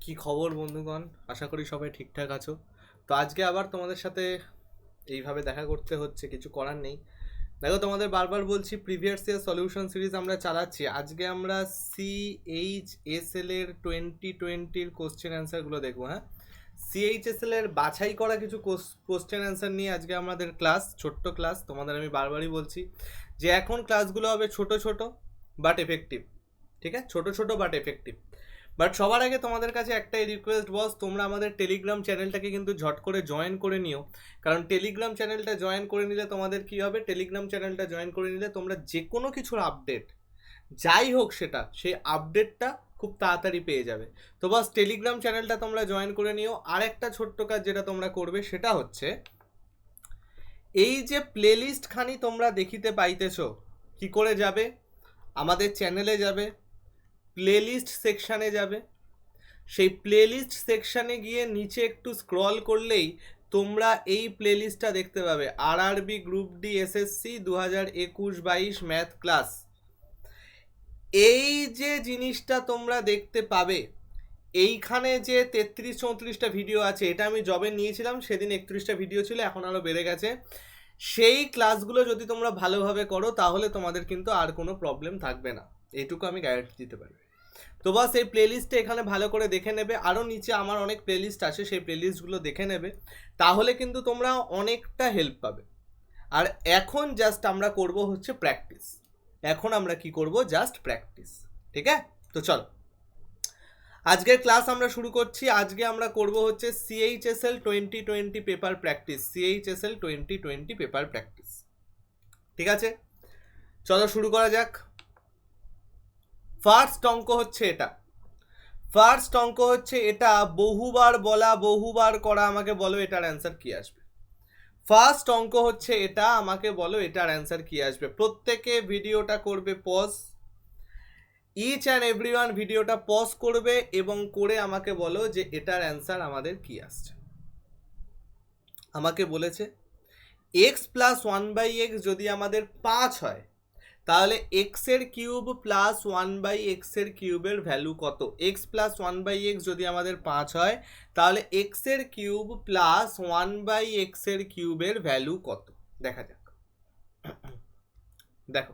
কি খবর বন্ধুগণ? আশা করি সবাই ঠিকঠাক আছো। তো আজকে আবার তোমাদের সাথে এইভাবে দেখা করতে হচ্ছে, কিছু করার নেই। দেখো, তোমাদের বারবার বলছি প্রিভিয়াস ইয়ার সলিউশন সিরিজ আমরা চালাচ্ছি। আজকে আমরা CHSL এর 2020-র কোশ্চেন অ্যান্সারগুলো দেখবো। হ্যাঁ, CHSL এর বাছাই করা কিছু কোশ্চেন অ্যান্সার নিয়ে আজকে আমাদের ক্লাস, ছোট্ট ক্লাস। তোমাদের আমি বারবারই বলছি যে এখন ক্লাসগুলো হবে ছোট ছোট বাট এফেক্টিভ। ঠিক আছে, ছোট ছোট বাট এফেক্টিভ। বাট সবার আগে তোমাদের কাছে একটাই রিকোয়েস্ট বস, তোমরা আমাদের টেলিগ্রাম চ্যানেলটাকে কিন্তু ঝট করে জয়েন করে নিও। কারণ টেলিগ্রাম চ্যানেলটা জয়েন করে নিলে তোমাদের কি হবে, টেলিগ্রাম চ্যানেলটা জয়েন করে নিলে তোমরা যে কোনো কিছুর আপডেট যাই হোক সেটা, সেই আপডেটটা খুব তাড়াতাড়ি পেয়ে যাবে। তো বাস টেলিগ্রাম চ্যানেলটা তোমরা জয়েন করে নিও। আর একটা ছোট্ট কাজ যেটা তোমরা করবে সেটা হচ্ছে, এই যে প্লেলিস্ট খানি তোমরা দেখিতে পাইতেছো, কি করে যাবে? আমাদের চ্যানেলে যাবে, প্লেলিস্ট সেকশানে যাবে। সেই প্লেলিস্ট সেকশানে গিয়ে নিচে একটু স্ক্রল করলেই তোমরা এই প্লেলিস্টটা দেখতে পাবে, RRB group D SSC 2021-22 math class. এই যে জিনিসটা তোমরা দেখতে পাবে, এইখানে যে 33-34টা ভিডিও আছে, এটা আমি যবে নিয়েছিলাম সেদিন 31টা ভিডিও ছিল, এখন আরও বেড়ে গেছে। সেই ক্লাসগুলো যদি তোমরা ভালোভাবে করো তাহলে তোমাদের কিন্তু আর কোনো প্রবলেম থাকবে না, এইটুকু আমি গ্যারান্টি দিতে পারি। তো বাস এই প্লেলিস্টে এখানে ভালো করে দেখে নেবে। আরও নিচে আমার অনেক প্লেলিস্ট আছে, সেই প্লেলিস্টগুলো দেখে নেবে, তাহলে কিন্তু তোমরা অনেকটা হেল্প পাবে। আর এখন জাস্ট আমরা করব হচ্ছে প্র্যাকটিস। এখন আমরা কি করব, জাস্ট প্র্যাকটিস। ঠিক আছে, তো চলো আজকের ক্লাস আমরা শুরু করছি। আজকে আমরা করব হচ্ছে CHSL 2020 paper practice. CHSL 2020 paper practice. ঠিক আছে, চলো শুরু করা যাক। ফার্স্ট অঙ্ক হচ্ছে এটা, বহুবার বলা বহুবার করা। আমাকে বলো এটার অ্যান্সার কি আসবে। ফার্স্ট অঙ্ক হচ্ছে এটা, আমাকে বলো এটার অ্যান্সার কি আসবে। প্রত্যেকে ভিডিওটা করবে পজ, ইচ অ্যান্ড এভরিওয়ান ভিডিওটা পজ করবে এবং করে আমাকে বলো যে এটার অ্যান্সার আমাদের কি আসছে। আমাকে বলেছে x+1/x যদি আমাদের 5 হয়, তাহলে এক্স এর কিউব প্লাস 1/x এর কিউবের ভ্যালু কত। x+1/x যদি আমাদের 5 হয়, তাহলে এক্স এর কিউব প্লাস 1/x এর কিউবের ভ্যালু কত, দেখা যাক। দেখো,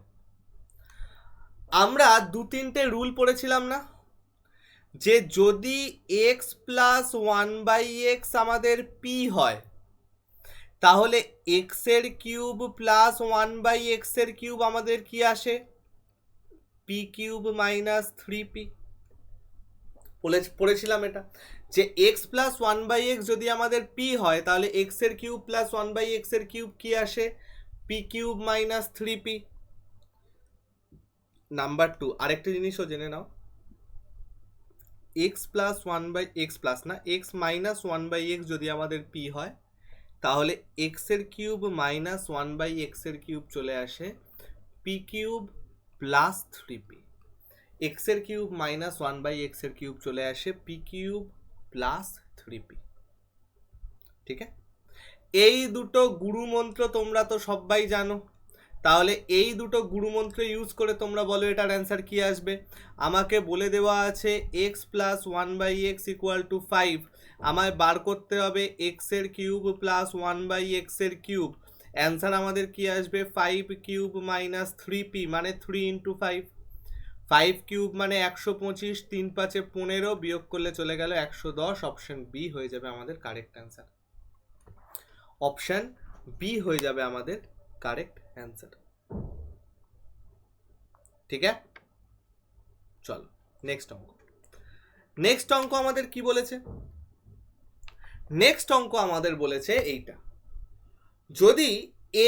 আমরা 2-3টে রুল পড়েছিলাম না, যে যদি x+1/x আমাদের p হয়, তাহলে এক্স এর কিউব প্লাস 1/x এর কিউব আমাদের কি আসে, পি কিউব মাইনাস 3p। পড়েছিলাম এটা, যে x+1/x যদি আমাদের p হয়, তাহলে এক্স এর কিউব প্লাস 1/x এর কিউব কি আসে, P cube minus 3p। Number 2, আরেকটা জিনিসও জেনে নাও, x+1/x যদি আমাদের p হয়, তাহলে এক্স এর কিউব মাইনাস 1/x এর কিউব চলে আসে P cube plus 3p। X এর কিউব মাইনাস 1/x এর কিউব চলে আসে পি কিউব প্লাস 3p। ঠিক আছে, এই দুটো গুরুমন্ত্র তোমরা তো সবাই জানো। তাহলে এই দুটো গুরুমন্ত্র ইউজ করে তোমরা বলো এটার অ্যান্সার কি আসবে। আমাকে বলে দেওয়া আছে x+1/x = 5। আমায় বার করতে হবে এক্স এর কিউব প্লাস 1/x এর কিউব। অ্যান্সার আমাদের কি আসবে, 5 কিউব মাইনাস 3p, মানে 3 × 5। 5 কিউব মানে 125, 3 × 5 = 15, বিয়োগ করলে চলে গেল 110। অপশন বি হয়ে যাবে আমাদের কারেক্ট অ্যান্সার। অপশন বি হয়ে যাবে আমাদের কারেক্ট অ্যান্সার। ঠিক আছে, চলো নেক্সট অঙ্ক। নেক্সট অঙ্ক আমাদের কি বলেছে, নেক্সট অঙ্ক আমাদের বলেছে এইটা, যদি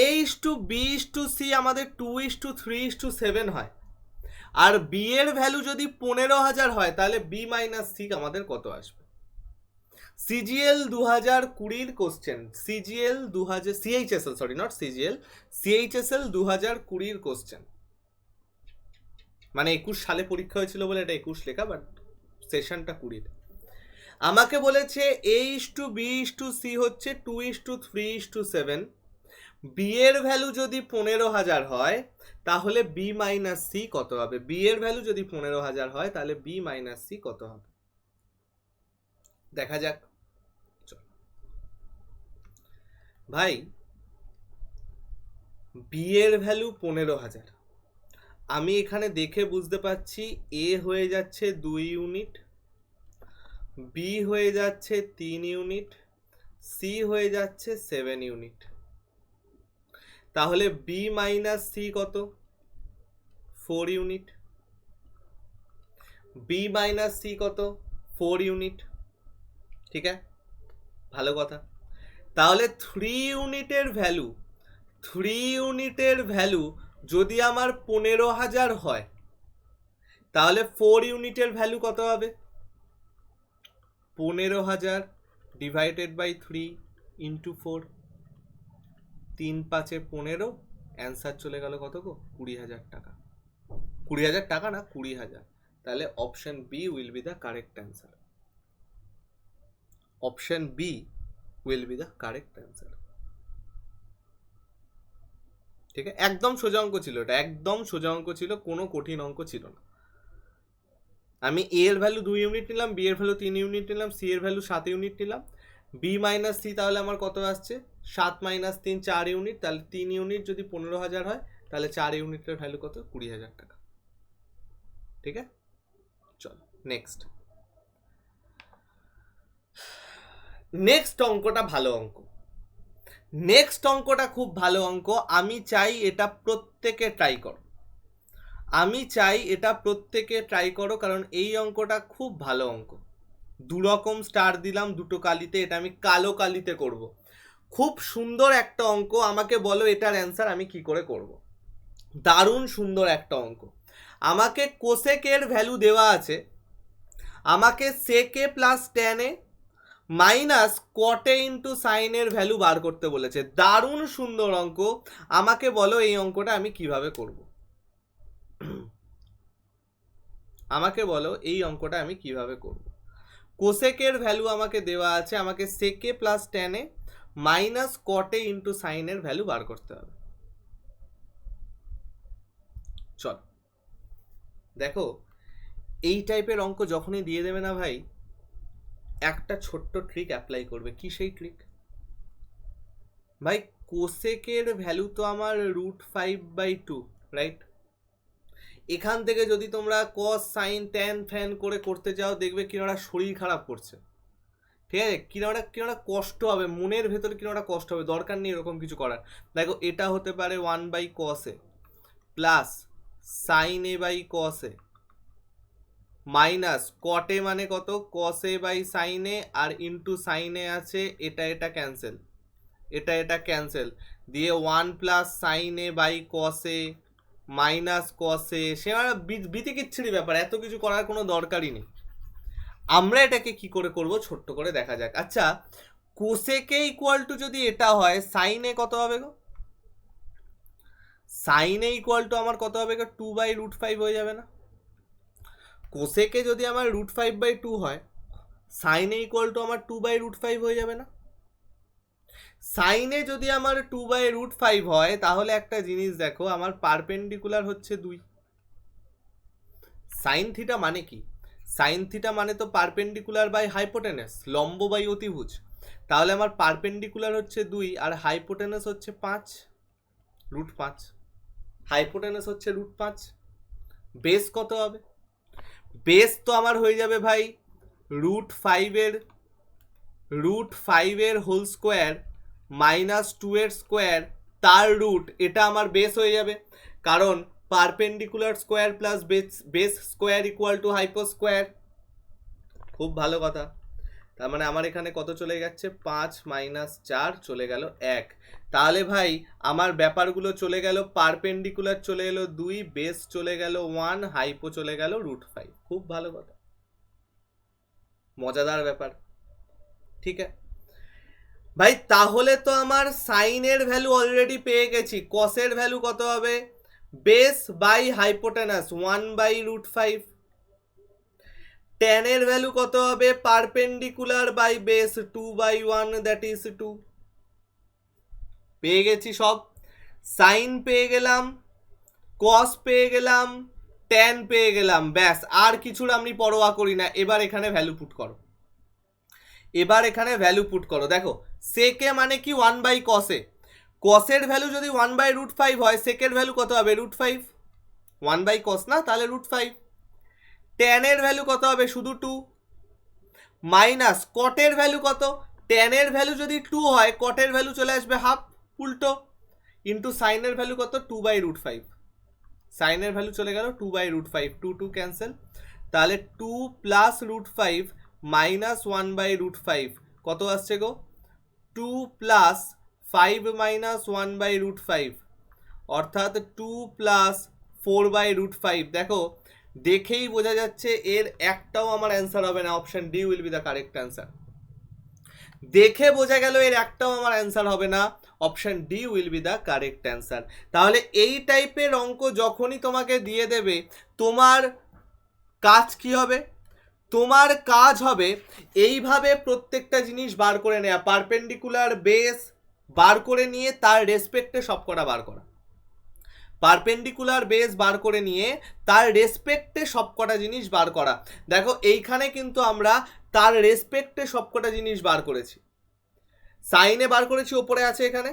A:B:C আমাদের 2:3:7 হয়, আর বি এর ভ্যালু যদি 15,000 হয়, তাহলে B - C আমাদের কত আসবে। CGL 2020 question, CGL 2000, CHSL sorry not CGL, CHSL 2020 question, মানে 21 সালে পরীক্ষা হয়েছিল বলে এটা 21 লেখা, বাট সেশনটা 20। আমাকে বলেছে A:B:C হচ্ছে 2:3:7। বি এর ভ্যালু যদি 15,000 হয়, তাহলে B - C কত হবে। বি এর ভ্যালু যদি 15,000 হয়, তাহলে B - C কত হবে। দেখা যাক। ভাই বি এর ভ্যালু 15,000, আমি এখানে দেখে বুঝতে পারছি এ হয়ে যাচ্ছে 2 ইউনিট, বি হয়ে যাচ্ছে 3 ইউনিট, সি হয়ে যাচ্ছে 7 ইউনিট। তাহলে বি মাইনাস সি কত? 4 ইউনিট। বি মাইনাস সি কত? 4 ইউনিট। ঠিক আছে, ভালো কথা। তাহলে 3 ইউনিটের ভ্যালু যদি আমার 15,000 হয়, তাহলে 4 ইউনিটের ভ্যালু কত হবে? 15,000 ডিভাইডেড বাই 3 ইন্টু 4, 3 5 15, অ্যান্সার চলে গেল কত গো? 20,000 টাকা। 20,000 টাকা না, 20,000। তাহলে option B will be the correct answer. Option B will be the correct answer. ঠিক আছে, একদম সোজা অঙ্ক ছিল এটা, একদম সোজা অঙ্ক ছিল, কোনো কঠিন অঙ্ক ছিল না। আমি এ এর ভ্যালু 2 ইউনিট নিলাম, বি এর ভ্যালু 3 ইউনিট নিলাম, সি এর ভ্যালু 7 ইউনিট নিলাম। বি মাইনাস সি তাহলে আমার কত আসছে? 7 মাইনাস 3 4 ইউনিট। তাহলে 3 ইউনিট যদি 15,000 হয়, তাহলে 4 ইউনিটের ভ্যালু কত? 20,000 টাকা। ঠিক আছে, চলো নেক্সট। নেক্সট অঙ্কটা ভালো অঙ্ক, নেক্সট অঙ্কটা খুব ভালো অঙ্ক। আমি চাই এটা প্রত্যেকে ট্রাই করো, আমি চাই এটা প্রত্যেকে ট্রাই করো, কারণ এই অঙ্কটা খুব ভালো অঙ্ক। দুরকম স্টার দিলাম, দুটো কালিতে, এটা আমি কালো কালিতে করব। খুব সুন্দর একটা অঙ্ক, আমাকে বলো এটার অ্যান্সার আমি কি করে করব। দারুণ সুন্দর একটা অঙ্ক। আমাকে কোসেকের ভ্যালু দেওয়া আছে, আমাকে সেকে প্লাস ট্যানে মাইনাস কটে ইন্টু সাইনের ভ্যালু বার করতে বলেছে। দারুণ সুন্দর অঙ্ক। আমাকে বলো এই অঙ্কটা আমি কিভাবে করব। আমাকে বলো এই অঙ্কটা আমি কিভাবে করব। কোসেকের ভ্যালু আমাকে দেওয়া আছে, আমাকে সেকে প্লাস ট্যানে মাইনাস কটে ইন্টু সাইনের ভ্যালু বার করতে হবে। চল দেখো, এই টাইপের অঙ্ক যখনই দিয়ে দেবে না ভাই, একটা ছোট্ট ট্রিক অ্যাপ্লাই করবে। কি সেই ট্রিক? ভাই কোসেকের ভ্যালু তো আমার √5/2, রাইট? এখান থেকে যদি তোমরা কস সাইন ট্যান ফ্যান করে করতে যাও, দেখবে কিনা শরীর খারাপ করছে। ঠিক আছে, কিনা কষ্ট হবে, মনের ভেতরে কিনা কষ্ট হবে। দরকার নেই এরকম কিছু করার। দেখো এটা হতে পারে 1/cos A plus sine A by cos A minus cot A মানে কত? cos A by sine A, আর ইন্টু সাইন A আছে, এটা ক্যান্সেল, এটা ক্যান্সেল দিয়ে 1 plus sine A by cos A minus cos A। সে বিতিকিচ্ছিরি ব্যাপার, এত কিছু করার কোনো দরকারই নেই। আমরা এটাকে কি করে করব ছোট্ট করে দেখা যাক। আচ্ছা, কোসেকে ইকুয়াল টু যদি এটা হয়, সাইন এ কত হবে গো? সাইন এ ইকুয়াল টু আমার কত হবে গো? 2/√5 হয়ে যাবে না? কোসেকে যদি আমার √5/2 হয়, সাইন এ ইকুয়াল টু আমার 2/√5 হয়ে যাবে না? সাইনে যদি আমার 2/√5 হয়, তাহলে একটা জিনিস দেখো, আমার পারপেন্ডিকুলার হচ্ছে 2। সাইন থিটা মানে কি? সাইন থিটা মানে তো পারপেন্ডিকুলার বাই হাইপোটেনাস, লম্ব বাই অতিভুজ। তাহলে আমার পারপেন্ডিকুলার হচ্ছে 2 আর হাইপোটেনাস হচ্ছে 5, √5। হাইপোটেনাস হচ্ছে √5। বেস কত হবে? বেস তো আমার হয়ে যাবে ভাই √5 এর হোল স্কোয়ার মাইনাস 2 এর স্কোয়ার তার রুট, এটা আমার বেস হয়ে যাবে। কারণ perpendicular square plus base square equal to hypo square. খুব ভালো কথা। তার মানে আমার এখানে কত চলে যাচ্ছে? 5 মাইনাস 4 চলে গেল 1। তাহলে ভাই আমার ব্যাপারগুলো চলে গেল, পারপেন্ডিকুলার চলে এলো 2, বেস চলে গেল 1, হাইপো চলে গেল √5। খুব ভালো কথা, মজাদার ব্যাপার। ঠিক আছে ভাই, তাহলে তো আমার সাইনের ভ্যালু অলরেডি পেয়ে গেছি। কসের ভ্যালু কত হবে? Base by hypotenuse 1/√5। ট্যানের ভ্যালু কত হবে? Perpendicular by base 2/1, that is 2। পেয়ে গেছি সব। সাইন পেয়ে গেলাম, কস পেয়ে গেলাম, ট্যান পেয়ে গেলাম, ব্যাস আর কিছুর আমি পরোয়া করি না। এবার এখানে ভ্যালু পুট করো। এবার এখানে ভ্যালু পুট করো, দেখো সেকে মানে কি 1/cos এ, কসের ভ্যালু যদি 1/√5 হয়, সেকের ভ্যালু কত হবে √5, 1/cos না, তাহলে √5। ট্যানের ভ্যালু কত হবে, শুধু 2, মাইনাস কটের ভ্যালু কত, ট্যানের ভ্যালু যদি 2 হয় কটের ভ্যালু চলে আসবে হাফ, উল্টো, ইন্টু সাইনের ভ্যালু কত 2/√5, সাইনের ভ্যালু চলে গেল 2/√5, 2 ক্যান্সেল, তাহলে 2 প্লাস √5 মাইনাস 1/√5 কত আসছে গো, 2 প্লাস 5 মাইনাস 1/√5 অর্থাৎ 2 প্লাস 4/√5। দেখো দেখেই বোঝা যাচ্ছে এর একটাও আমার অ্যান্সার হবে না, option D will be the correct answer. দেখে বোঝা গেল এর একটাও আমার অ্যান্সার হবে না, option D will be the correct answer. তাহলে এই টাইপের অঙ্ক যখনই তোমাকে দিয়ে দেবে, তোমার কাজ কি হবে, তোমার কাজ হবে এইভাবে প্রত্যেকটা জিনিস বার করে নেওয়া, পারপেন্ডিকুলার বেস বার করে নিয়ে তার রেসপেক্টে সবকটা বার করা, পারপেন্ডিকুলার বেস বার করে নিয়ে তার রেসপেক্টে সবকটা জিনিস বার করা। দেখো এইখানে কিন্তু আমরা তার রেসপেক্টে সবকটা জিনিস বার করেছি, সাইনে বার করেছি, ওপরে আছে এখানে,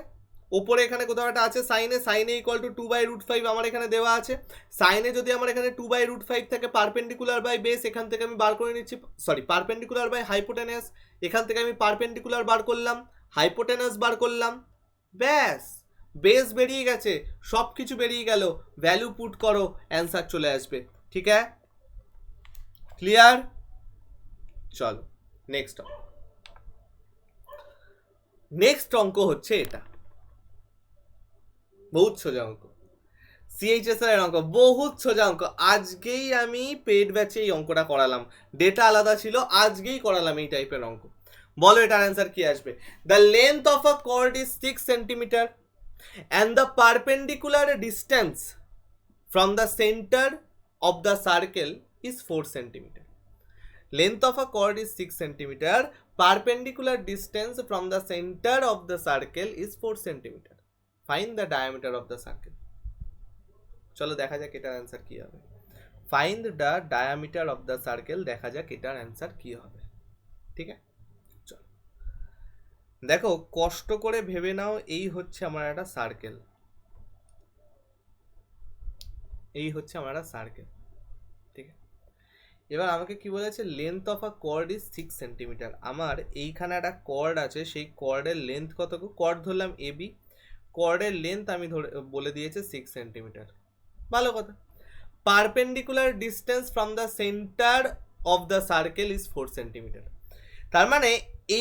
ওপরে এখানে কোথাও একটা আছে সাইনে, সাইনে ইকুয়াল টু 2/√5 আমার এখানে দেওয়া আছে, সাইনে যদি আমার এখানে 2/√5 থাকে, পারপেন্ডিকুলার বাই বেস এখান থেকে আমি বার করে নিচ্ছি, সরি পারপেন্ডিকুলার বাই হাইপোটেনাস এখান থেকে আমি পারপেন্ডিকুলার বার করলাম, হাইপোটেনাস বার করলাম, ব্যাস বেস বেরিয়ে গেছে, সব কিছু বেরিয়ে গেল, ভ্যালু পুট করো, অ্যান্সার চলে আসবে। ঠিক আছে, ক্লিয়ার? চলো নেক্সট অঙ্ক। নেক্সট অঙ্ক হচ্ছে এটা, বহুত সোজা অঙ্ক, সিএইচএস এর অঙ্ক, বহুত সোজা অঙ্ক। আজকেই আমি পেড ব্যাচে এই অঙ্কটা করালাম, ডেটা আলাদা ছিল, আজকেই করালাম এই টাইপের অঙ্ক। বলো এটার অ্যান্সার কি আসবে। The length of a chord is 6 centimetre and the perpendicular distance from the center of the circle is 4 centimeter. Length of a chord is 6 centimeter. Perpendicular distance from the center of the circle is 4 centimeter. Find the diameter of the circle. চলো দেখা যাক এটার answer কি হবে। Find the diameter of the circle, দেখা যাক এটার answer কি হবে। ঠিক আছে, চলো দেখো কষ্ট করে ভেবে নাও, এই হচ্ছে আমার একটা সার্কেল, এই হচ্ছে আমার একটা সার্কেল। ঠিক আছে, এবার আমাকে কি বলেছে, length of a chord is 6 centimetre. আমার এইখানে একটা কর্ড আছে, সেই কর্ডের লেন্থ কত, কর্ড ধরলাম এবি, কর্ডের লেন্থ আমি বলে দিয়েছে 6 সেন্টিমিটার, ভালো কথা। Perpendicular distance from the centre of the circle is 4 centimetre. তার মানে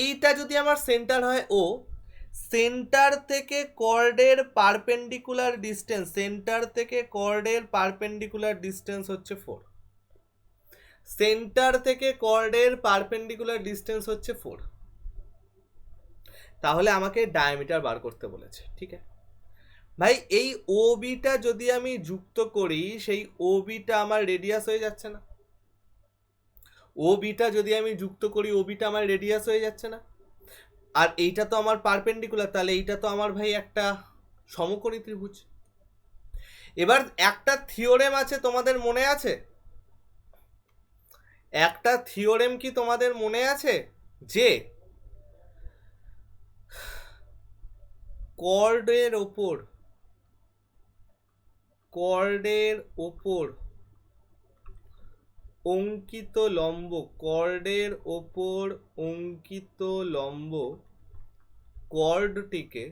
এইটা যদি আমার সেন্টার হয় ও, সেন্টার থেকে কর্ডের পারপেন্ডিকুলার ডিস্টেন্স, সেন্টার থেকে কর্ডের পারপেন্ডিকুলার ডিস্টেন্স হচ্ছে 4, সেন্টার থেকে কর্ডের পারপেন্ডিকুলার ডিস্টেন্স হচ্ছে 4, তাহলে আমাকে ডায়ামিটার বার করতে বলেছে। ঠিক আছে ভাই, এই ওবিটা যদি আমি যুক্ত করি, সেই ওবিটা আমার রেডিয়াস হয়ে যাচ্ছে না, ওবিটা যদি আমি যুক্ত করি, ওবিটা আমার রেডিয়াস হয়ে যাচ্ছে না, আর এইটা তো আমার পারপেন্ডিকুলার, তাহলে এইটা তো আমার ভাই একটা সমকোণী ত্রিভুজ। এবার একটা থিওরেম আছে, তোমাদের মনে আছে, একটা থিওরেম কি তোমাদের মনে আছে, যে কর্ডের ওপর অঙ্কিত লম্ব, কর্ডের ওপর অঙ্কিত লম্ব কর্ডটিকে,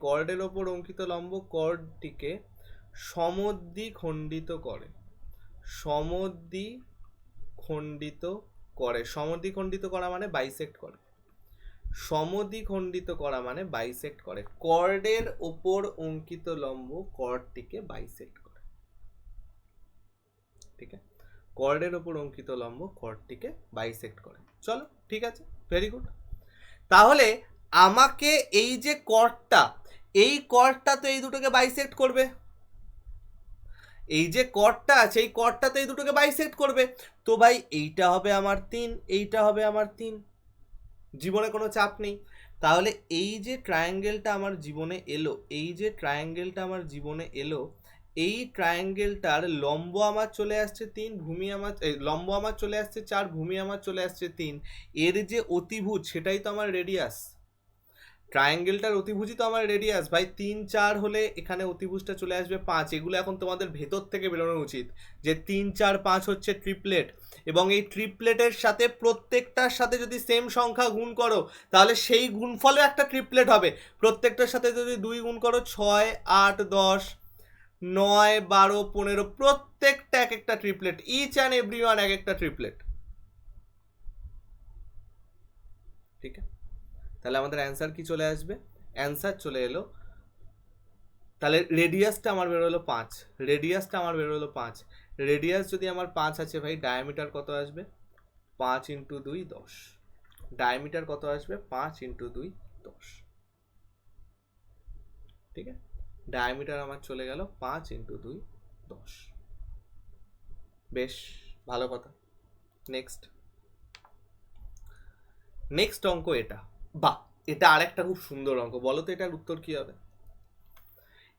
কর্ডের ওপর অঙ্কিত লম্ব কর্ডটিকে সমদ্বিখণ্ডিত করে, সমদ্বিখণ্ডিত করে, সমদ্বিখণ্ডিত করা মানে বাইসেক্ট করে, সমদ্বিখণ্ডিত করা মানে বাইসেক্ট করে, কর্ডের ওপর অঙ্কিত লম্ব কর্ডটিকে বাইসেক্ট করে। ঠিক আছে, কর্ডের ওপর অঙ্কিত লম্ব কর্ডটিকে বাইসেক্ট করে। চলো ঠিক আছে, ভেরি গুড। তাহলে আমাকে এই যে কর্ডটা, এই কর্ডটা তো এই দুটোকে বাইসেক্ট করবে, এই যে কর্ডটা আছে এই কর্ডটা তো এই দুটোকে বাইসেক্ট করবে, তো ভাই এইটা হবে আমার 3, এইটা হবে আমার 3, জীবনে কোনো চাপ নেই। তাহলে এই যে ট্রায়াঙ্গেলটা আমার জীবনে এলো, এই যে ট্রায়াঙ্গেলটা আমার জীবনে এলো, এই ট্রায়াঙ্গেলটার লম্ব আমার চলে আসছে 3, ভূমি আমার লম্ব আমার চলে আসছে 4, ভূমি আমার চলে আসছে 3, এর যে অতিভুজ সেটাই তো আমার রেডিয়াস। ট্রায়াঙ্গেলটার অতিভুজই তো আমার রেডিয়াস ভাই। 3, 4 হলে এখানে অতিভুজটা চলে আসবে 5। এগুলো এখন তোমাদের ভেতর থেকে বেরোনো উচিত যে 3, 4, 5 হচ্ছে ট্রিপলেট, এবং এই ট্রিপলেটের সাথে প্রত্যেকটার সাথে যদি সেম সংখ্যা গুণ করো তাহলে সেই গুণফলে একটা ট্রিপলেট হবে। প্রত্যেকটার সাথে যদি 2 গুণ করো 6, 8, 10, 9, 12, 15, প্রত্যেকটা এক একটা triplet, each and every one এক একটা ট্রিপলেট। ঠিক আছে, তাহলে আমাদের অ্যান্সার কি চলে আসবে? অ্যান্সার চলে এলো, তাহলে রেডিয়াসটা আমার বেরোলো 5, রেডিয়াসটা আমার বেরোলো 5। রেডিয়াস যদি আমার 5 আছে ভাই, ডায়ামিটার কত আসবে? 5 ইন্টু 2 10। ডায়ামিটার কত আসবে? 5 ইন্টু 2 10। ঠিক আছে, ডায়ামিটার আমার চলে গেল 5 ইন্টু 2 10। বেশ ভালো কথা। নেক্সট নেক্সট অঙ্ক এটা। বাহ, এটা আরেকটা খুব সুন্দর অঙ্ক। বলো তো এটার উত্তর কি হবে?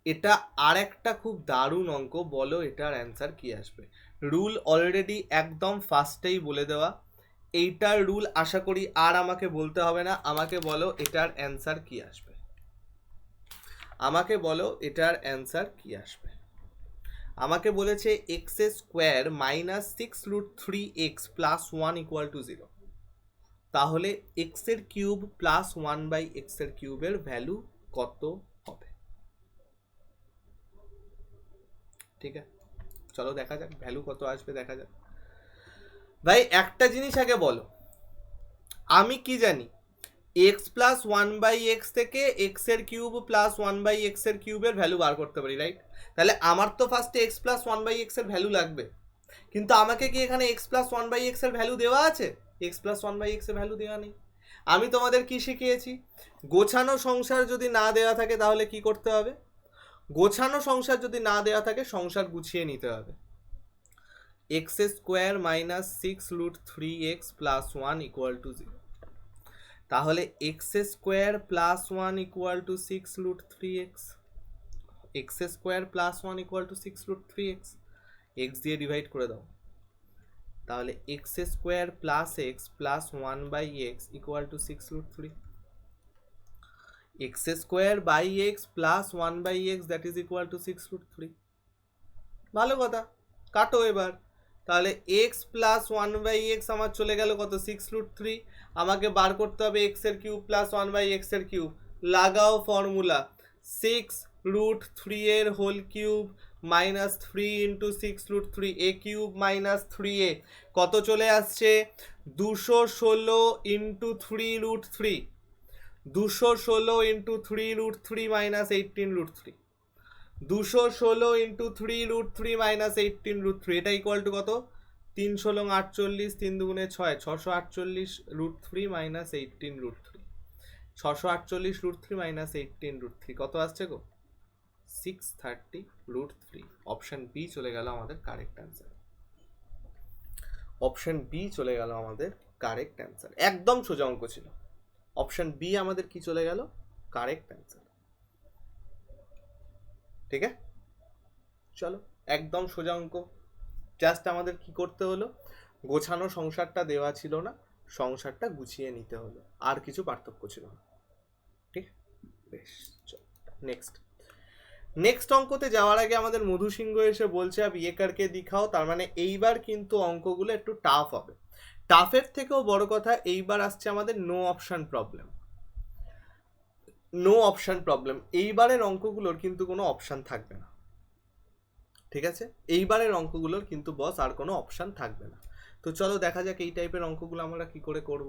এটা আর একটা খুব দারুণ অঙ্ক। বলো এটার অ্যান্সার কি আসবে? রুল অলরেডি একদম ফার্স্টেই বলে দেওয়া। এইটার রুল আশা করি আর আমাকে বলতে হবে না। আমাকে বলো এটার অ্যান্সার কি আসবে? আমাকে বলো এটার অ্যান্সার কি আসবে? আমাকে বলেছে x square minus 6√3x plus 1 equal to 0। তাহলে এক্স এর কিউব প্লাস 1/x এর কিউবের ভ্যালু কত হবে? ঠিক আছে, চলো দেখা যাক ভ্যালু কত আসবে, দেখা যাক। ভাই একটা জিনিস আগে বলো, আমি কি জানি এক্স প্লাস 1/x থেকে এক্স এর কিউব প্লাস 1/x এর কিউবের ভ্যালু বার করতে পারি, রাইট? তাহলে আমার তো ফার্স্টে এক্স প্লাস 1/x এর ভ্যালু লাগবে, কিন্তু আমাকে কি এখানে এক্স প্লাস 1/x এর ভ্যালু দেওয়া আছে? এক্স প্লাস 1/x এর ভ্যালু দেওয়া নেই। আমি তোমাদের কি শিখিয়েছি? গোছানো সংসার যদি না দেওয়া থাকে তাহলে কি করতে হবে? গোছানো সংসার যদি না দেওয়া থাকে সংসার গুছিয়ে নিতে হবে। X square minus 6√3x plus 1 equal to 0। তাহলে x square plus 1 equal to 6√3x, x square plus 1 equal to 6√3x, x দিয়ে ডিভাইড করে দাও। তাহলে x square plus x plus 1/x equal to 6√3, x square by x plus 1/x that is equal to 6√3। ভালো কথা, কাটো এবার। তাহলে x plus 1/x আমার চলে গেল কত? 6√3। আমাকে বার করতে হবে এক্স এর কিউব প্লাস 1/x এর কিউব। লাগাও ফর্মুলা, 6√3 এর হোল কিউব মাইনাস 3 ইন্টু 6√3 এ কিউব মাইনাস 3a কত চলে আসছে? 216 into 3√3, 216 into 3√3 minus 18√3, 216 into 3√3 minus 18√3, এটা ইকুয়াল টু কত? 3 × 48, 3 2 6, 648√3 মাইনাস 18√3, 648√3 মাইনাস 18√3 কত আসছে গো? 630√3। অপশন বি চলে গেল আমাদের কারেক্ট অ্যান্সার। অপশন বি চলে গেল আমাদের কারেক্ট অ্যান্সার। একদম সোজা অঙ্ক ছিল। অপশন বি আমাদের কি চলে গেল? Correct answer. ঠিক আছে, চলো একদম সোজা অঙ্ক। জাস্ট আমাদের কি করতে হলো? গোছানো সংসারটা দেওয়া ছিল না, সংসারটা গুছিয়ে নিতে হলো, আর কিছু পার্থক্য ছিল না। ঠিক, বেশ। চলো নেক্সট। নেক্সট অঙ্কতে যাওয়ার আগে আমাদের মধু সিংহ এসে বলছে আব ইয়ে কারকে দিখাও। তার মানে এইবার কিন্তু অঙ্কগুলো একটু টাফ হবে। টাফের থেকেও বড় কথা, এইবার আসছে আমাদের no option problem. No option problem, এইবারের অঙ্কগুলোর কিন্তু কোনো অপশন থাকবে না। ঠিক আছে, এইবারের অঙ্কগুলোর কিন্তু বস আর কোনো অপশন থাকবে না। তো চলো দেখা যাক এই টাইপের অঙ্কগুলো আমরা কি করে করব।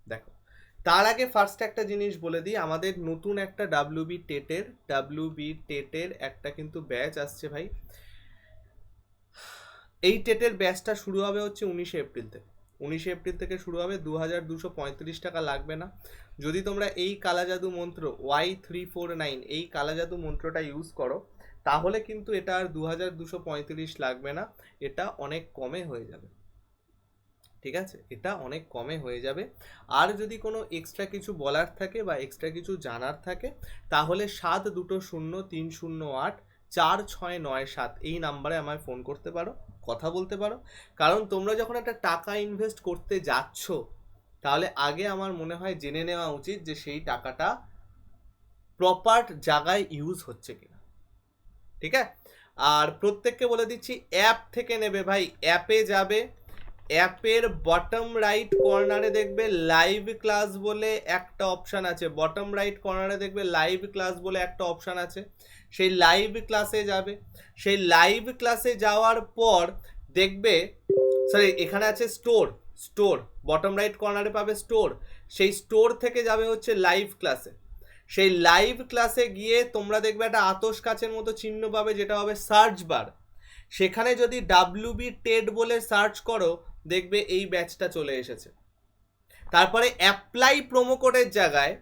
দেখো, তার আগে ফার্স্ট একটা জিনিস বলে দিই, আমাদের নতুন একটা ডাব্লিউবি টেটের একটা কিন্তু ব্যাচ আসছে ভাই। এই টেটের ব্যাচটা শুরু হবে হচ্ছে 19শে এপ্রিল থেকে। 19শে এপ্রিল থেকে শুরু হবে। 2235 টাকা লাগবে না। যদি তোমরা এই কালাজাদু মন্ত্র Y349 এই কালাজাদু মন্ত্রটা ইউজ করো তাহলে কিন্তু এটা আর 2235 লাগবে না, এটা অনেক কমে হয়ে যাবে। ঠিক আছে, এটা অনেক কমে হয়ে যাবে। আর যদি কোনো এক্সট্রা কিছু বলার থাকে বা এক্সট্রা কিছু জানার থাকে তাহলে 720308 4697 এই নাম্বারে আমায় ফোন করতে পারো, কথা বলতে পারো। কারণ তোমরা যখন একটা টাকা ইনভেস্ট করতে যাচ্ছ, তাহলে আগে আমার মনে হয় জেনে নেওয়া উচিত যে সেই টাকাটা প্রপার জায়গায় ইউজ হচ্ছে কিনা। ঠিক আছে? আর প্রত্যেককে বলে দিচ্ছি, অ্যাপ থেকে নেবে ভাই, অ্যাপে যাবে, অ্যাপের বটম রাইট কর্নারে দেখবে লাইভ ক্লাস বলে একটা অপশান আছে, বটম রাইট কর্নারে দেখবে লাইভ ক্লাস বলে একটা অপশান আছে, সেই লাইভ ক্লাসে যাবে। সেই লাইভ ক্লাসে যাওয়ার পর দেখবে, সরি এখানে আছে স্টোর, স্টোর বটম রাইট কর্নারে পাবে স্টোর, সেই স্টোর থেকে যাবে হচ্ছে লাইভ ক্লাসে। সেই লাইভ ক্লাসে গিয়ে তোমরা দেখবে একটা আতস কাচের মতো চিহ্ন পাবে, যেটা হবে সার্চ বার। সেখানে যদি WB টেড বলে সার্চ করো, দেখবে এই ব্যাচটা চলে এসেছে। তারপরে অ্যাপ্লাই প্রোমো কোডের জায়গায়,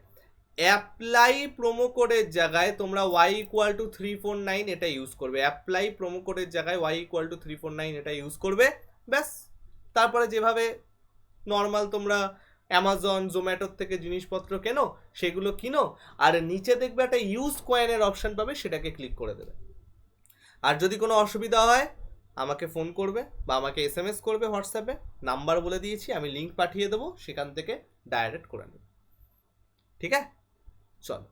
অ্যাপ্লাই প্রোমো কোডের জায়গায় তোমরা y=349 এটা ইউজ করবে। অ্যাপ্লাই প্রোমো কোডের জায়গায় y=349 এটা ইউজ করবে, ব্যাস। তারপরে যেভাবে নর্মাল তোমরা অ্যামাজন জোম্যাটোর থেকে জিনিসপত্র কেনো, সেগুলো কিনো, আর নিচে দেখবে একটা ইউজ কয়েনের অপশান পাবে, সেটাকে ক্লিক করে দেবে। আর যদি কোনো অসুবিধা হয় আমাকে ফোন করবে বা আমাকে SMS করবে হোয়াটসঅ্যাপে, নাম্বার বলে দিয়েছি, আমি লিঙ্ক পাঠিয়ে দেবো, সেখান থেকে ডাইরেক্ট করে নেবে। ঠিক আছে? চলো,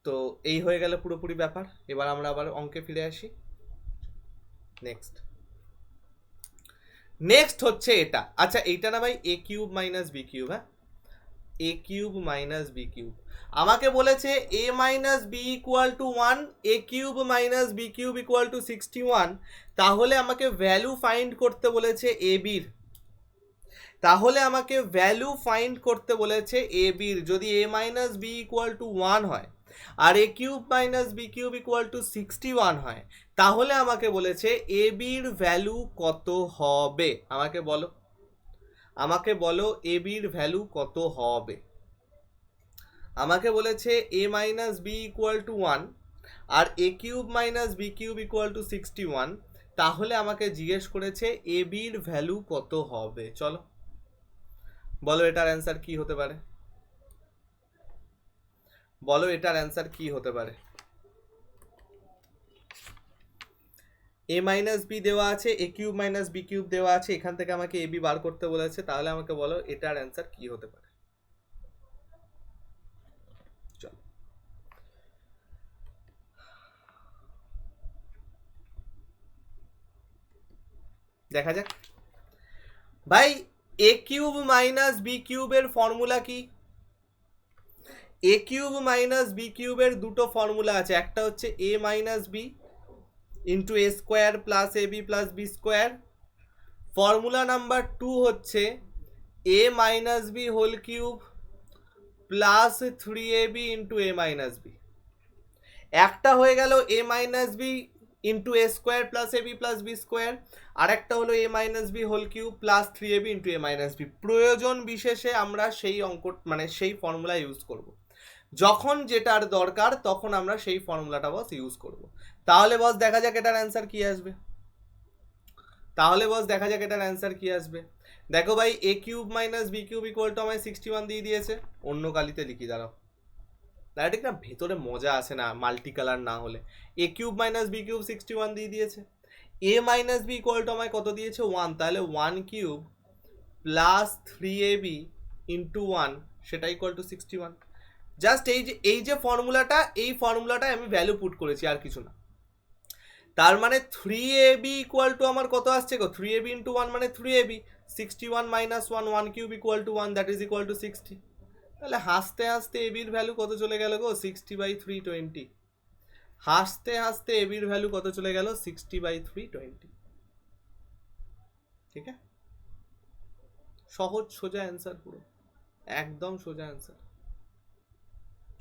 তো এই হয়ে গেল পুরোপুরি ব্যাপার। এবার আমরা আবার অঙ্কে ফিরে আসি। নেক্সট হচ্ছে এটা। আচ্ছা এইটা না ভাই a³ - b³, হ্যাঁ a³ - b³। আমাকে বলেছে a - b = 1, a³ - b³ = 61। তাহলে আমাকে ভ্যালু ফাইন্ড করতে বলেছে ab-র। তাহলে আমাকে ভ্যালু ফাইন্ড করতে বলেছে ab-র। যদি a - b = 1 হয় আর a³ - b³ = 61 হয়, তাহলে আমাকে বলেছে ab-র ভ্যালু কত হবে। আমাকে বলো, আমাকে বলো ab-র ভ্যালু কত হবে। আমাকে বলেছে a - b = 1 R a³ - b³ = 61। তাহলে আমাকে জিজ্ঞেস করেছে ab-র ভ্যালু কত হবে। চলো বলো এটার অ্যান্সার কি হতে পারে, বলো এটার অ্যান্সার কি হতে পারে। a - b দেওয়া আছে, a³ - b³ দেওয়া আছে, এখান থেকে আমাকে ab বার করতে বলেছে। তাহলে আমাকে বলো এটার অ্যান্সার কি হতে পারে। চলো দেখা যাক ভাই। a³ - b³ এর ফর্মুলা কি? a³ - b³ এর দুটো ফর্মুলা আছে, একটা হচ্ছে a - b into a square plus ab plus b square. Formula number 2 হচ্ছে a - b whole cube plus 3ab into a - b। একটা হয়ে গেল a - b into a square plus ab plus b square, আর একটা হলো a - b whole cube plus 3ab into a - b। প্রয়োজন বিশেষে আমরা সেই অঙ্ক মানে সেই ফর্মুলা ইউজ করব। যখন যেটার দরকার তখন আমরা সেই ফর্মুলাটা বস ইউজ করব। তাহলে বস দেখা যাক এটার অ্যান্সার কি আসবে। তাহলে বস দেখা যাক এটার অ্যান্সার কি আসবে। দেখো ভাই a³ - b³ = আমায় 61 দিয়ে দিয়েছে, অন্য কালিতে লিখি দাঁড়াও, তাই ঠিক না, ভেতরে মজা আছে না মাল্টি কালার না হলে। a³ - b³ 61 দিয়ে দিয়েছে। a - b = আমায় কত দিয়েছে 1, তাহলে 1³ প্লাস 3ab ইন্টু 1 সেটা = 61। জাস্ট এই যে ফর্মুলাটা, এই ফর্মুলাটায় আমি ভ্যালু পুট করেছি, আর কিছু না। তার মানে 3ab = আমার কত আসছে গো, 3ab ইন্টু 1 মানে 3ab, 61 - 1 1³ = 1, that is equal two 60। তাহলে হাসতে হাসতে ab-র ভ্যালু কত চলে গেল গো, 60/320। হাসতে হাসতে ab-র ভ্যালু কত চলে গেল, 60/320। ঠিক আছে, সহজ সোজা অ্যান্সার, পুরো একদম সোজা অ্যান্সার।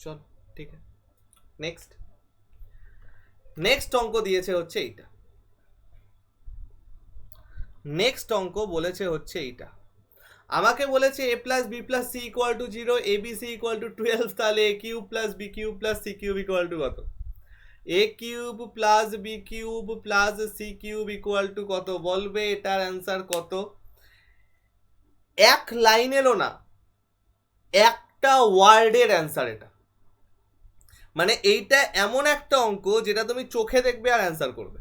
চল ঠিক আছে, নেক্সট। নেক্সট অঙ্ক দিয়েছে হচ্ছে এইটা। নেক্সট অঙ্ক বলেছে হচ্ছে এইটা। আমাকে বলেছে a plus b plus c = 0, abc = 12। তাহলে a³ plus b³ plus c³ = কত? a³ plus b³ plus c³ = কত বলবে? এটার অ্যান্সার কত? এক লাইনেরও না, একটা ওয়ার্ডের অ্যান্সার এটা। মানে এইটা এমন একটা অঙ্ক যেটা তুমি চোখে দেখবে আর অ্যান্সার করবে,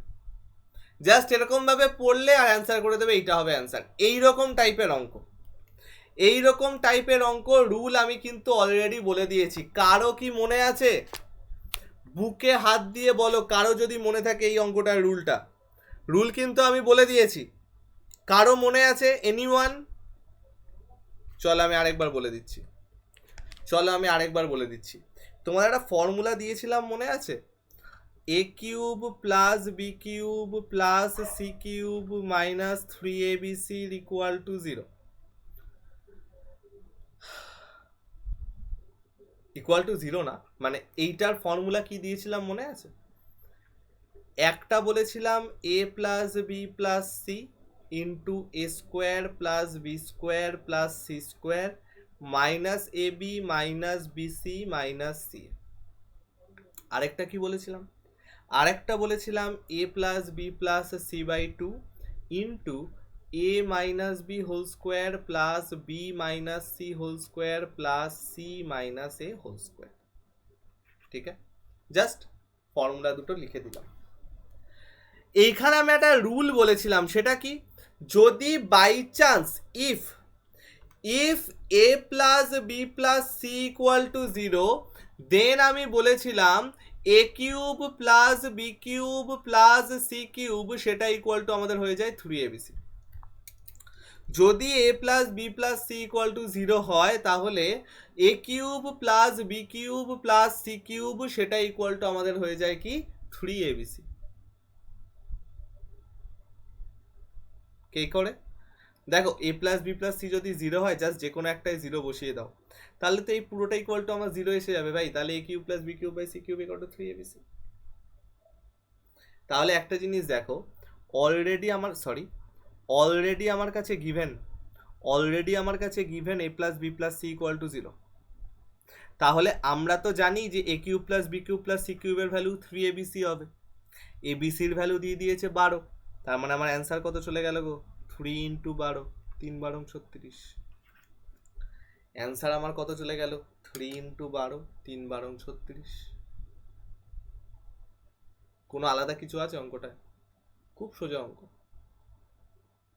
জাস্ট এরকম ভাবে পড়লে আর অ্যান্সার করে দেবে, এইটা হবে অ্যান্সার। এইরকম টাইপের অঙ্ক, এইরকম টাইপের অঙ্ক রুল আমি কিন্তু অলরেডি বলে দিয়েছি। কারো কি মনে আছে? বুকে হাত দিয়ে বলো কারো যদি মনে থাকে এই অঙ্কটার রুলটা। রুল কিন্তু আমি বলে দিয়েছি, কারো মনে আছে? এনিওয়ান? চলো আমি আরেকবার বলে দিচ্ছি, তোমাদের একটা ফর্মুলা দিয়েছিলাম মনে আছে? a cube plus B cube plus C cube minus 3abc equal to 0, equal to 0 না, মানে এইটার ফর্মুলা কি দিয়েছিলাম মনে আছে? একটা বলেছিলাম a plus B plus c into a square plus b square plus c square minus a b minus b c minus c. আরেকটা কি বলেছিলাম? আরেকটা বলেছিলাম a plus B plus c by 2 into a minus b whole square plus b minus c whole square plus c minus a whole square. ঠিক আছে, just formula দুটো লিখে দিলাম। এইখানে আমি একটা রুল বলেছিলাম, সেটা কি? যদি by chance if A plus B plus C equal to 0, then আমি বলেছিলাম A cube plus B cube plus C cube সেটা ইকুয়াল টু আমাদের হয়ে যায় 3abc। যদি A plus B plus C equal to 0 হয় তাহলে A cube plus B cube plus C cube সেটা ইকুয়াল টু আমাদের হয়ে যায় কি 3abc। কে করে? দেখো A plus B plus C যদি 0 হয়, জাস্ট যে কোনো একটাই 0 বসিয়ে দাও, তাহলে তো এই পুরোটা ইকুয়াল টু আমার 0 এসে যাবে ভাই। তাহলে A cube plus B cube by C cube equal to 3abc। তাহলে একটা জিনিস দেখো, অলরেডি আমার কাছে given A plus B plus C equal to 0। তাহলে আমরা তো জানি যে A cube plus B cube plus সি কিউবের ভ্যালু 3abc হবে। এবিসির ভ্যালু দিয়ে দিয়েছে 12, তার মানে আমার অ্যান্সার কত চলে গেল গো? 3 ইন্টু 12, 3 12 36। অ্যান্সার আমার কত চলে গেল? 3 ইন্টু 12, 3 12 36। কোনো আলাদা কিছু আছে অঙ্কটা? খুব সোজা অঙ্ক,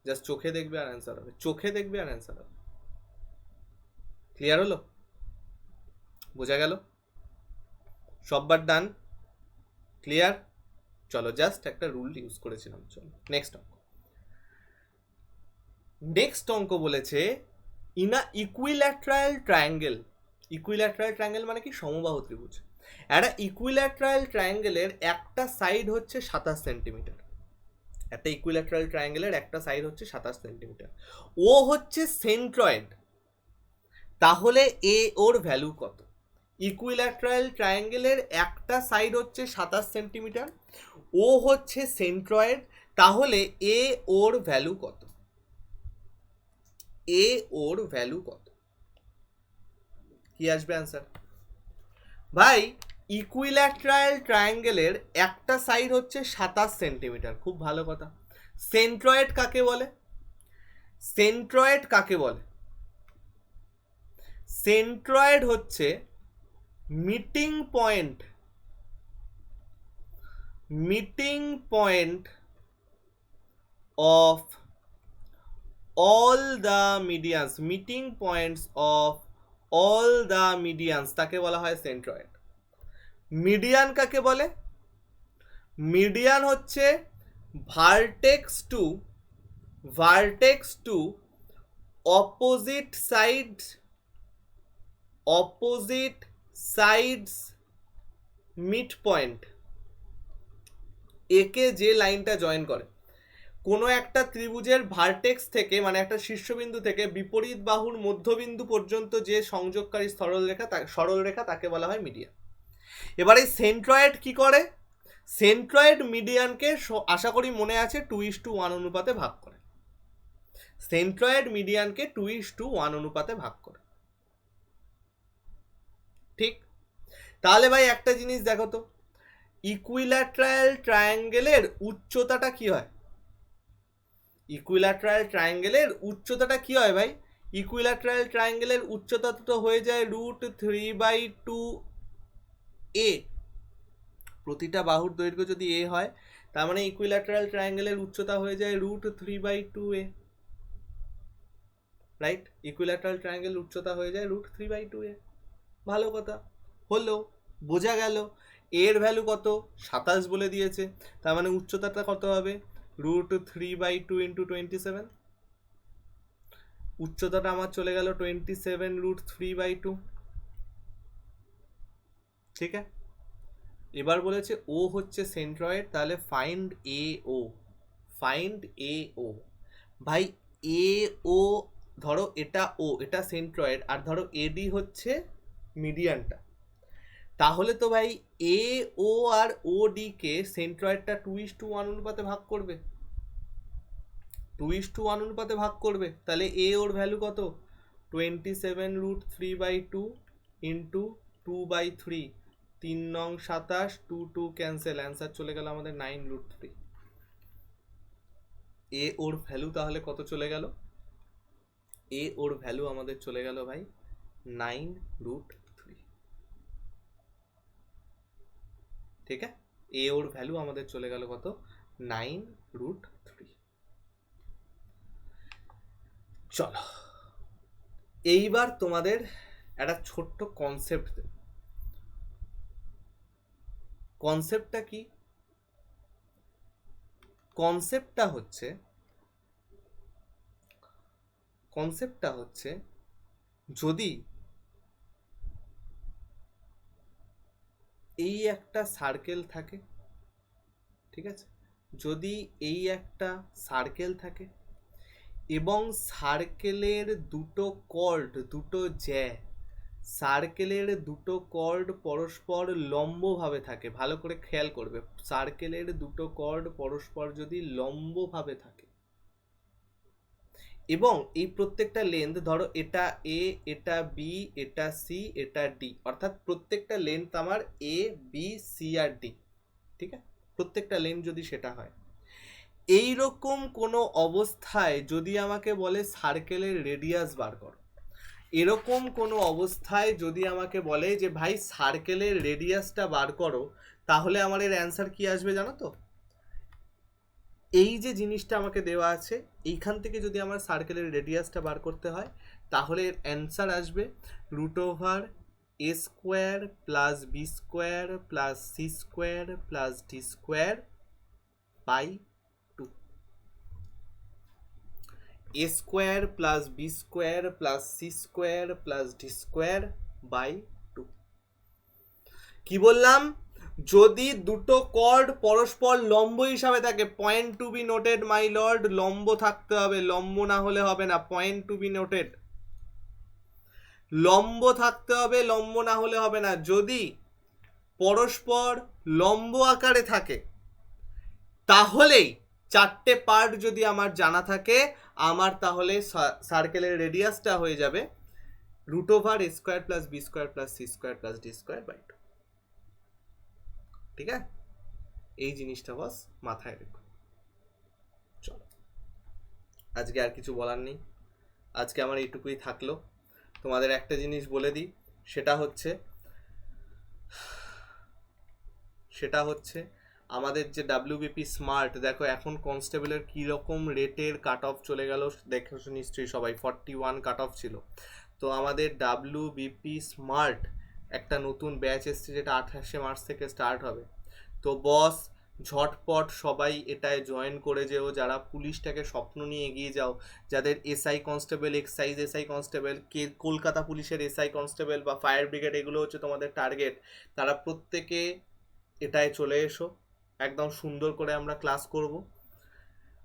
জাস্ট চোখে দেখবে আর অ্যান্সার হবে, ক্লিয়ার হলো? বোঝা গেল? সববার ডান? ক্লিয়ার? চলো জাস্ট একটা রুল ইউজ করেছিলাম। চলো নেক্সট অঙ্ক বলেছে ইন আ ইকুইল্যাটরাল ট্রায়াঙ্গেল। ইকুইল্যাটরাল ট্রায়াঙ্গেল মানে কি? সমবাহু ত্রিভুজ। একটা ইকুইল্যাটরাল ট্রায়াঙ্গেলের একটা সাইড হচ্ছে 27 সেন্টিমিটার। একটা ইকুইল্যাটরাল ট্রায়াঙ্গেলের একটা সাইড হচ্ছে 27 সেন্টিমিটার। ও হচ্ছে সেন্ট্রয়েড, তাহলে এ ওর ভ্যালু কত? ইকুইল্যাটরাল ট্রায়াঙ্গেলের একটা সাইড হচ্ছে 27 সেন্টিমিটার, ও হচ্ছে সেন্ট্রয়েড, তাহলে এ ওর ভ্যালু কত? কি আসবে অ্যান্সার? ভাই ইকুইল্যাটরাল ট্রায়াঙ্গেলের একটা সাইড হচ্ছে 27 সেন্টিমিটার, খুব ভালো কথা। সেন্ট্রয়েড কাকে বলে? সেন্ট্রয়েড হচ্ছে meeting point of all the medians, তাকে বলা হয় সেন্ট্রয়েড। মিডিয়ান কাকে বলে? মিডিয়ান হচ্ছে vertex to opposite sides mid point. একে যে লাইনটা জয়েন করে, কোনো একটা ত্রিভুজের ভার্টেক্স থেকে মানে একটা শীর্ষবিন্দু থেকে বিপরীত বাহুর মধ্যবিন্দু পর্যন্ত যে সংযোগকারী সরলরেখা তাকে বলা হয় মিডিয়ান। এবার এই সেন্ট্রয়েড কি করে? সেন্ট্রয়েড মিডিয়ানকে আশা করি মনে আছে 2:1 অনুপাতে ভাগ করে। ঠিক? তাহলে ভাই একটা জিনিস দেখো তো, ইকুইল্যাটরাল ট্রায়াঙ্গেলের উচ্চতাটা কি হয়? ইকুইল্যাটরাল ট্রায়াঙ্গেলের উচ্চতাটা কি হয় ভাই? ইকুইল্যাটরাল ট্রায়াঙ্গেলের উচ্চতা তো হয়ে যায় √3/2a প্রতিটা বাহুর দৈর্ঘ্য যদি এ হয়, তার মানে ইকুইল্যাটারাল ট্রায়াঙ্গেলের উচ্চতা হয়ে যায় √3/2a, রাইট? ইকুইল্যাটারাল ট্রায়াঙ্গেল উচ্চতা হয়ে যায় √3/2a। ভালো কথা, হলো, বোঝা গেল। এর ভ্যালু কত? 27 বলে দিয়েছে, তার মানে উচ্চতাটা কত হবে? √3/2 × 27। উচ্চতাটা আমার চলে গেল 27√3/2। ঠিক আছে, এবার বলেছে ও হচ্ছে সেন্ট্রয়েড, তাহলে find a O. Find a ও। ভাই এ ও, ধরো এটা ও, এটা সেন্ট্রয়েড, আর ধরো এডি হচ্ছে মিডিয়ানটা, তাহলে তো ভাই এ ও আর ও ডি কে সেন্ট্রয়েডটা 2:1 অনুপাতে ভাগ করবে, 2:1 অনুপাতে ভাগ করবে। তাহলে এ ওর ভ্যালু কত? 27√3/2 ইন্টু 2/3, 3 নং 27, 2 2 ক্যান্সেল, অ্যান্সার চলে গেল আমাদের 9√3। এ ওর ভ্যালু তাহলে কত চলে গেল? এ ওর ভ্যালু আমাদের চলে গেল ভাই 9√3। ঠিক আছে, এ ওর ভ্যালু আমাদের চলে গেল কত? 9√3। চলো এইবার তোমাদের একটা ছোট্ট কনসেপ্ট। কনসেপ্টটা কি? কনসেপ্টটা হচ্ছে যদি এই একটা সার্কেল থাকে, ঠিক আছে, যদি এই একটা সার্কেল থাকে এবং সার্কেলের দুটো কর্ড, দুটো জ্যা, সার্কেলের দুটো কর্ড পরস্পর লম্বভাবে থাকে, ভালো করে খেয়াল করবে, সার্কেলের দুটো কর্ড পরস্পর যদি লম্বভাবে থাকে এবং এই প্রত্যেকটা লেন্থ, ধরো এটা এ, এটা বি, এটা সি, এটা ডি, অর্থাৎ প্রত্যেকটা লেন্থ আমার A B C R D, ঠিক আছে, প্রত্যেকটা লেন্থ যদি সেটা হয়, এইরকম কোনো অবস্থায় যদি আমাকে বলে সার্কেলের রেডিয়াস বার করো, এরকম কোনো অবস্থায় যদি আমাকে বলে যে ভাই সার্কেলের রেডিয়াসটা বার করো, তাহলে আমার এর অ্যান্সার কি আসবে জানো তো? এই যে জিনিসটা আমাকে দেওয়া আছে, এইখান থেকে যদি আমার সার্কেলের রেডিয়াসটা বার করতে হয়, তাহলে এর অ্যান্সার আসবে √a² plus b² plus c² plus d²/2। a² plus b² plus c² plus d²/2। কি বললাম? যদি দুটো কর্ড পরস্পর লম্ব হিসাবে থাকে, point to be noted my lord, লম্ব থাকতে হবে, লম্ব না হলে হবে না, পয়েন্ট টু বি নোটেড, লম্ব থাকতে হবে, লম্ব না হলে হবে না। যদি পরস্পর লম্ব আকারে থাকে, তাহলেই চারটে পার্ট যদি আমার জানা থাকে, আমার তাহলে সার্কেলের রেডিয়াসটা হয়ে যাবে √a² plus b² plus c² plus d²/2। ঠিক আছে, এই জিনিসটা বস মাথায় রেখো। চলো, আজকে আর কিছু বলার নেই, আজকে আমার এইটুকুই থাকলো। তোমাদের একটা জিনিস বলে দিই, সেটা হচ্ছে আমাদের যে WBP স্মার্ট, দেখো এখন কনস্টেবলের কীরকম রেটের কাট অফ চলে গেল, দেখেছো নিশ্চয়ই সবাই, 41 কাট অফ ছিল। তো আমাদের WBP স্মার্ট একটা নতুন ব্যাচ এসছে, যেটা 28শে মার্চ থেকে স্টার্ট হবে। তো বস ঝটপট সবাই এটায় জয়েন করে যেও, যারা পুলিশটাকে স্বপ্ন নিয়ে এগিয়ে যাও, যাদের SI constable, excise SI constable, Kolkata পুলিশের এসআই কনস্টেবল বা ফায়ার ব্রিগেড, এগুলো হচ্ছে তোমাদের টার্গেট, তারা প্রত্যেকে এটায় চলে এসো। একদম সুন্দর করে আমরা ক্লাস করব।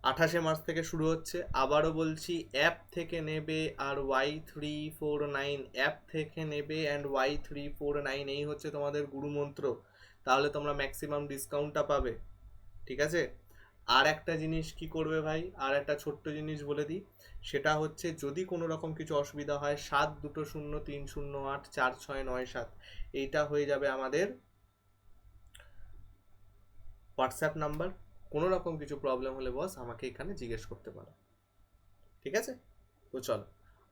28শে মার্চ থেকে শুরু হচ্ছে, আবারও বলছি, অ্যাপ থেকে নেবে আর Y349, অ্যাপ থেকে নেবে অ্যান্ড Y349, এই হচ্ছে তোমাদের গুরুমন্ত্র, তাহলে তোমরা ম্যাক্সিমাম ডিসকাউন্টটা পাবে। ঠিক আছে, আর একটা জিনিস কি করবে ভাই, আর একটা ছোট্ট জিনিস বলে দিই, সেটা হচ্ছে যদি কোনো রকম কিছু অসুবিধা হয় 7203084697, এইটা হয়ে যাবে আমাদের হোয়াটসঅ্যাপ নাম্বার। কোনো রকম কিছু প্রবলেম হলে বস আমাকে এখানে জিজ্ঞেস করতে পারো। ঠিক আছে, তো চলো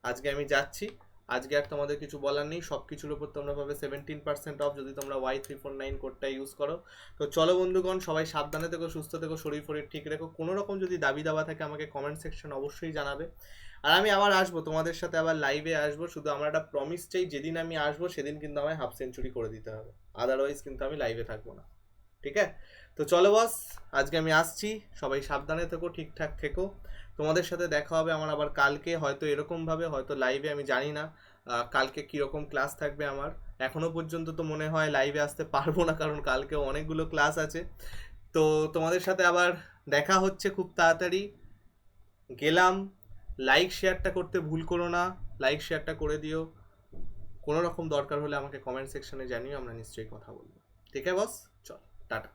আজকে আমি যাচ্ছি, আজকে আর তোমাদের কিছু বলার নেই, সব কিছুর উপর তোমরা পাবে 17% অফ যদি তোমরা Y349 কোডটা ইউজ করো। তো চলো বন্ধুগণ, সবাই সাবধানে থেকো, সুস্থ থেকো, শরীর ফরীর ঠিক রেখো। কোনো রকম যদি দাবি দাবা থাকে আমাকে কমেন্ট সেকশন অবশ্যই জানাবে। আর আমি আবার আসবো তোমাদের সাথে, আবার লাইভে আসবো। শুধু আমার একটা প্রমিস চাই, যেদিন আমি আসবো সেদিন কিন্তু আমায় হাফ সেঞ্চুরি করে দিতে হবে, আদারওয়াইজ কিন্তু আমি লাইভে থাকবো না। ঠিক আছে? তো চলো বস, আজকে আমি আসছি, সবাই সাবধানে থেকো, ঠিকঠাক থেকো। তোমাদের সাথে দেখা হবে আমার আবার কালকে, হয়তো এরকমভাবে, হয়তো লাইভে, আমি জানি না কালকে কীরকম ক্লাস থাকবে আমার। এখনও পর্যন্ত তো মনে হয় লাইভে আসতে পারবো না, কারণ কালকেও অনেকগুলো ক্লাস আছে। তো তোমাদের সাথে আবার দেখা হচ্ছে খুব তাড়াতাড়ি। গেলাম। লাইক শেয়ারটা করতে ভুল করো না, লাইক শেয়ারটা করে দিও। কোনো রকম দরকার হলে আমাকে কমেন্ট সেকশনে জানিও, আমরা নিশ্চয়ই কথা বলবো। ঠিক আছে বস, চল টাটা।